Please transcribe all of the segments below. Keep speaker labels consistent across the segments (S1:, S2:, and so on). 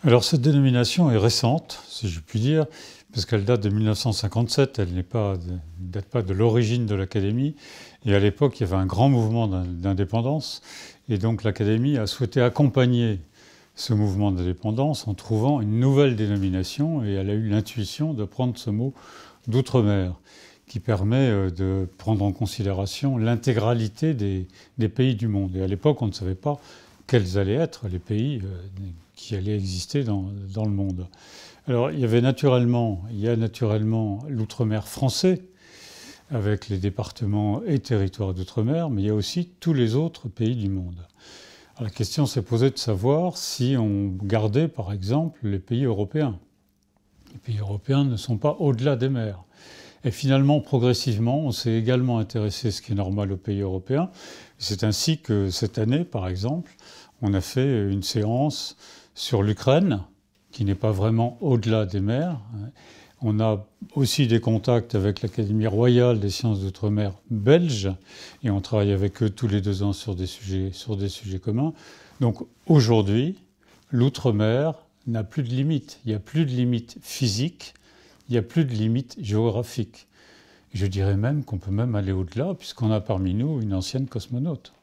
S1: Alors cette dénomination est récente, si je puis dire, parce qu'elle date de 1957, elle ne date pas de l'origine de l'Académie. Et à l'époque, il y avait un grand mouvement d'indépendance. Et donc l'Académie a souhaité accompagner ce mouvement d'indépendance en trouvant une nouvelle dénomination. Et elle a eu l'intuition de prendre ce mot d'outre-mer, qui permet de prendre en considération l'intégralité des pays du monde. Et à l'époque, on ne savait pas quels allaient être les pays qui allaient exister dans le monde. Alors, il y a naturellement l'outre-mer français, avec les départements et territoires d'outre-mer, mais il y a aussi tous les autres pays du monde. Alors, la question s'est posée de savoir si on gardait, par exemple, les pays européens. Les pays européens ne sont pas au-delà des mers. Et finalement, progressivement, on s'est également intéressé, ce qui est normal, aux pays européens. C'est ainsi que cette année, par exemple, on a fait une séance sur l'Ukraine, qui n'est pas vraiment au-delà des mers. On a aussi des contacts avec l'Académie royale des sciences d'outre-mer belge, et on travaille avec eux tous les 2 ans sur des sujets communs. Donc aujourd'hui, l'outre-mer n'a plus de limites. Il n'y a plus de limites physiques, il n'y a plus de limites géographiques. Je dirais même qu'on peut même aller au-delà, puisqu'on a parmi nous une ancienne cosmonaute.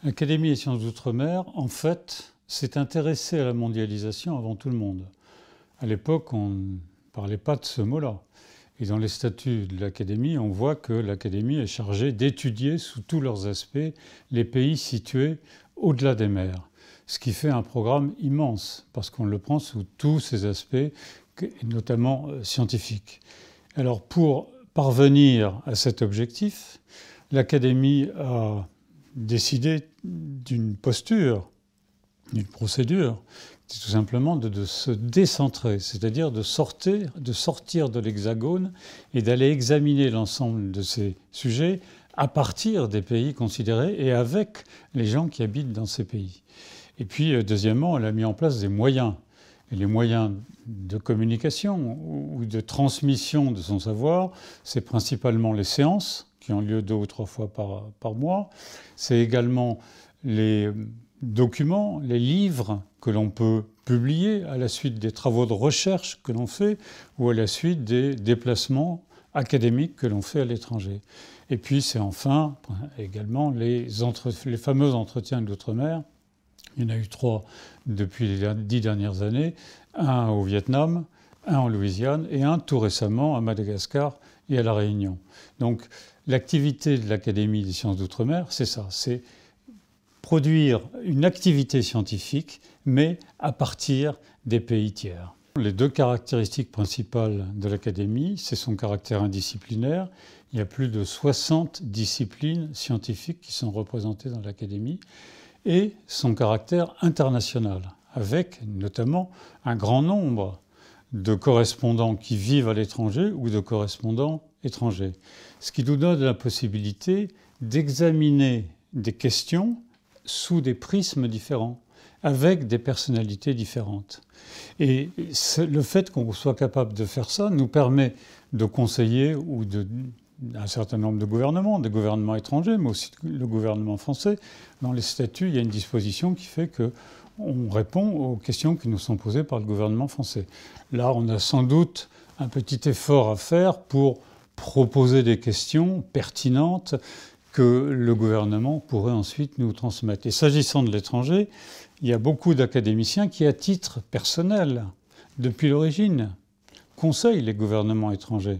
S1: L'Académie des sciences d'outre-mer, en fait, s'est intéressée à la mondialisation avant tout le monde. À l'époque, on ne parlait pas de ce mot-là. Et dans les statuts de l'Académie, on voit que l'Académie est chargée d'étudier sous tous leurs aspects les pays situés au-delà des mers. Ce qui fait un programme immense, parce qu'on le prend sous tous ses aspects, notamment scientifiques. Alors, pour parvenir à cet objectif, l'Académie a décidé d'une posture, d'une procédure, c'est tout simplement de se décentrer, c'est-à-dire de sortir de l'hexagone et d'aller examiner l'ensemble de ces sujets à partir des pays considérés et avec les gens qui habitent dans ces pays. Et puis, deuxièmement, elle a mis en place des moyens. Et les moyens de communication ou de transmission de son savoir, c'est principalement les séances, qui ont lieu 2 ou 3 fois par mois. C'est également les documents, les livres que l'on peut publier à la suite des travaux de recherche que l'on fait ou à la suite des déplacements académiques que l'on fait à l'étranger. Et puis c'est enfin également les fameux entretiens de l'outre-mer. Il y en a eu 3 depuis les 10 dernières années, un au Vietnam, un en Louisiane et un tout récemment à Madagascar et à La Réunion. Donc l'activité de l'Académie des sciences d'outre-mer, c'est ça, c'est produire une activité scientifique, mais à partir des pays tiers. Les 2 caractéristiques principales de l'Académie, c'est son caractère indisciplinaire. Il y a plus de 60 disciplines scientifiques qui sont représentées dans l'Académie, et son caractère international, avec notamment un grand nombre de correspondants qui vivent à l'étranger ou de correspondants étrangers. Ce qui nous donne la possibilité d'examiner des questions sous des prismes différents, avec des personnalités différentes. Et le fait qu'on soit capable de faire ça nous permet de conseiller un certain nombre de gouvernements, des gouvernements étrangers, mais aussi le gouvernement français. Dans les statuts, il y a une disposition qui fait qu'on répond aux questions qui nous sont posées par le gouvernement français. Là, on a sans doute un petit effort à faire pour proposer des questions pertinentes que le gouvernement pourrait ensuite nous transmettre. Et s'agissant de l'étranger, il y a beaucoup d'académiciens qui, à titre personnel, depuis l'origine, conseillent les gouvernements étrangers.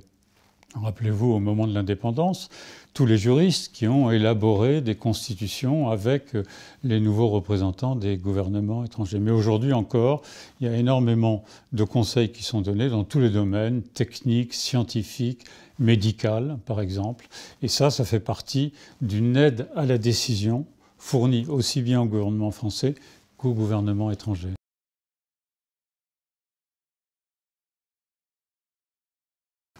S1: Rappelez-vous, au moment de l'indépendance, tous les juristes qui ont élaboré des constitutions avec les nouveaux représentants des gouvernements étrangers. Mais aujourd'hui encore, il y a énormément de conseils qui sont donnés dans tous les domaines, techniques, scientifiques, médicales, par exemple. Et ça fait partie d'une aide à la décision fournie aussi bien au gouvernement français qu'au gouvernement étranger.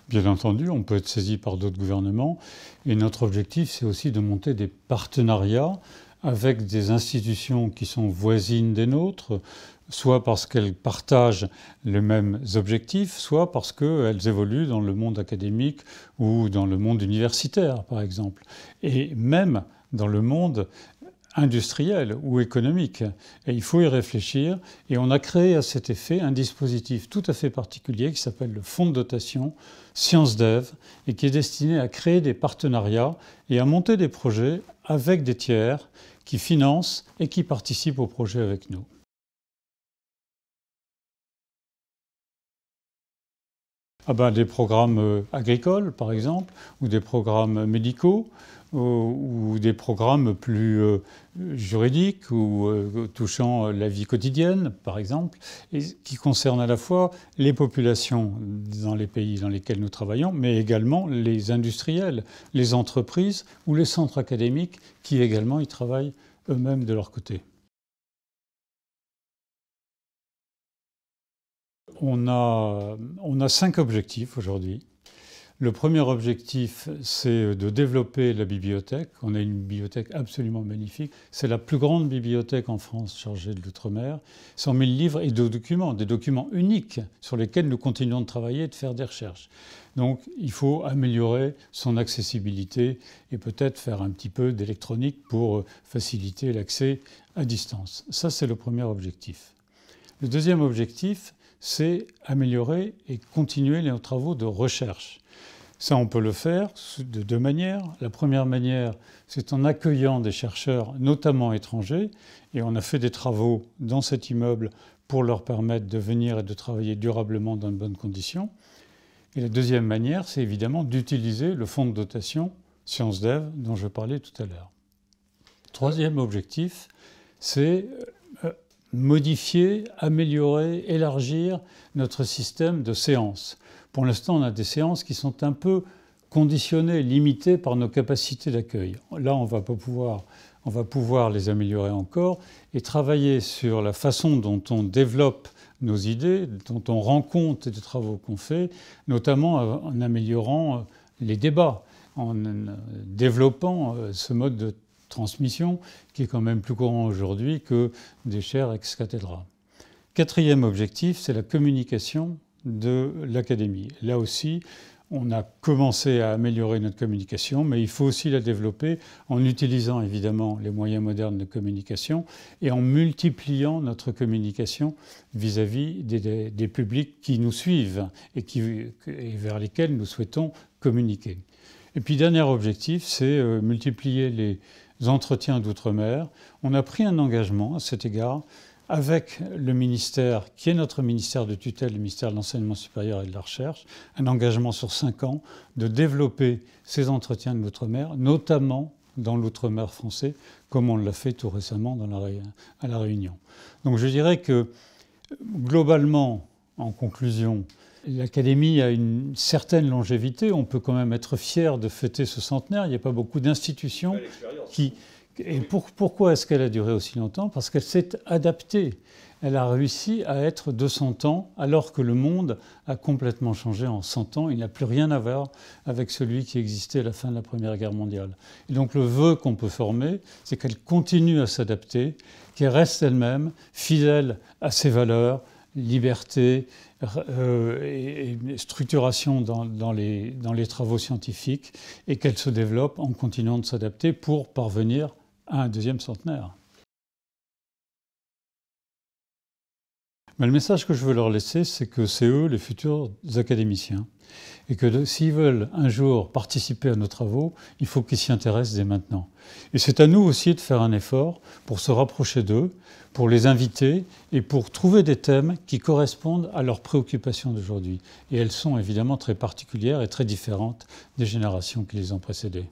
S1: Bien entendu, on peut être saisi par d'autres gouvernements et notre objectif, c'est aussi de monter des partenariats avec des institutions qui sont voisines des nôtres, soit parce qu'elles partagent les mêmes objectifs, soit parce qu'elles évoluent dans le monde académique ou dans le monde universitaire, par exemple. Et même dans le monde industrielle ou économique. Et il faut y réfléchir. Et on a créé à cet effet un dispositif tout à fait particulier qui s'appelle le Fonds de dotation Sciences Dev et qui est destiné à créer des partenariats et à monter des projets avec des tiers qui financent et qui participent au projet avec nous. Des programmes agricoles, par exemple, ou des programmes médicaux, ou des programmes plus juridiques ou touchant la vie quotidienne, par exemple, et qui concernent à la fois les populations dans les pays dans lesquels nous travaillons, mais également les industriels, les entreprises ou les centres académiques qui également y travaillent eux-mêmes de leur côté. On a 5 objectifs aujourd'hui. Le premier objectif, c'est de développer la bibliothèque. On a une bibliothèque absolument magnifique. C'est la plus grande bibliothèque en France chargée de l'outre-mer. 100 000 livres et de documents, des documents uniques sur lesquels nous continuons de travailler et de faire des recherches. Donc il faut améliorer son accessibilité et peut-être faire un petit peu d'électronique pour faciliter l'accès à distance. Ça, c'est le premier objectif. Le deuxième objectif, c'est améliorer et continuer les travaux de recherche. Ça, on peut le faire de 2 manières. La première manière, c'est en accueillant des chercheurs, notamment étrangers, et on a fait des travaux dans cet immeuble pour leur permettre de venir et de travailler durablement dans de bonnes conditions. Et la deuxième manière, c'est évidemment d'utiliser le fonds de dotation Sciences Dev dont je parlais tout à l'heure. Troisième objectif, c'est modifier, améliorer, élargir notre système de séances. Pour l'instant, on a des séances qui sont un peu conditionnées, limitées par nos capacités d'accueil. Là, on va pouvoir les améliorer encore et travailler sur la façon dont on développe nos idées, dont on rend compte des travaux qu'on fait, notamment en améliorant les débats, en développant ce mode de transmission qui est quand même plus courant aujourd'hui que des chaires ex cathedra. Quatrième objectif, c'est la communication de l'académie. Là aussi, on a commencé à améliorer notre communication, mais il faut aussi la développer en utilisant évidemment les moyens modernes de communication et en multipliant notre communication vis-à-vis des publics qui nous suivent et vers lesquels nous souhaitons communiquer. Et puis, dernier objectif, c'est multiplier les entretiens d'outre-mer. On a pris un engagement à cet égard avec le ministère, qui est notre ministère de tutelle, le ministère de l'Enseignement supérieur et de la Recherche, un engagement sur 5 ans de développer ces entretiens de l'outre-mer, notamment dans l'outre-mer français, comme on l'a fait tout récemment à La Réunion. Donc je dirais que, globalement, en conclusion, l'Académie a une certaine longévité. On peut quand même être fier de fêter ce centenaire. Il n'y a pas beaucoup d'institutions qui... Et pourquoi est-ce qu'elle a duré aussi longtemps? Parce qu'elle s'est adaptée. Elle a réussi à être de son temps, alors que le monde a complètement changé en 100 ans. Il n'a plus rien à voir avec celui qui existait à la fin de la Première Guerre mondiale. Et donc le vœu qu'on peut former, c'est qu'elle continue à s'adapter, qu'elle reste elle-même fidèle à ses valeurs, liberté et structuration dans les travaux scientifiques, et qu'elle se développe en continuant de s'adapter pour parvenir à un deuxième centenaire. Mais le message que je veux leur laisser, c'est que c'est eux les futurs académiciens, et que s'ils veulent un jour participer à nos travaux, il faut qu'ils s'y intéressent dès maintenant. Et c'est à nous aussi de faire un effort pour se rapprocher d'eux, pour les inviter et pour trouver des thèmes qui correspondent à leurs préoccupations d'aujourd'hui. Et elles sont évidemment très particulières et très différentes des générations qui les ont précédées.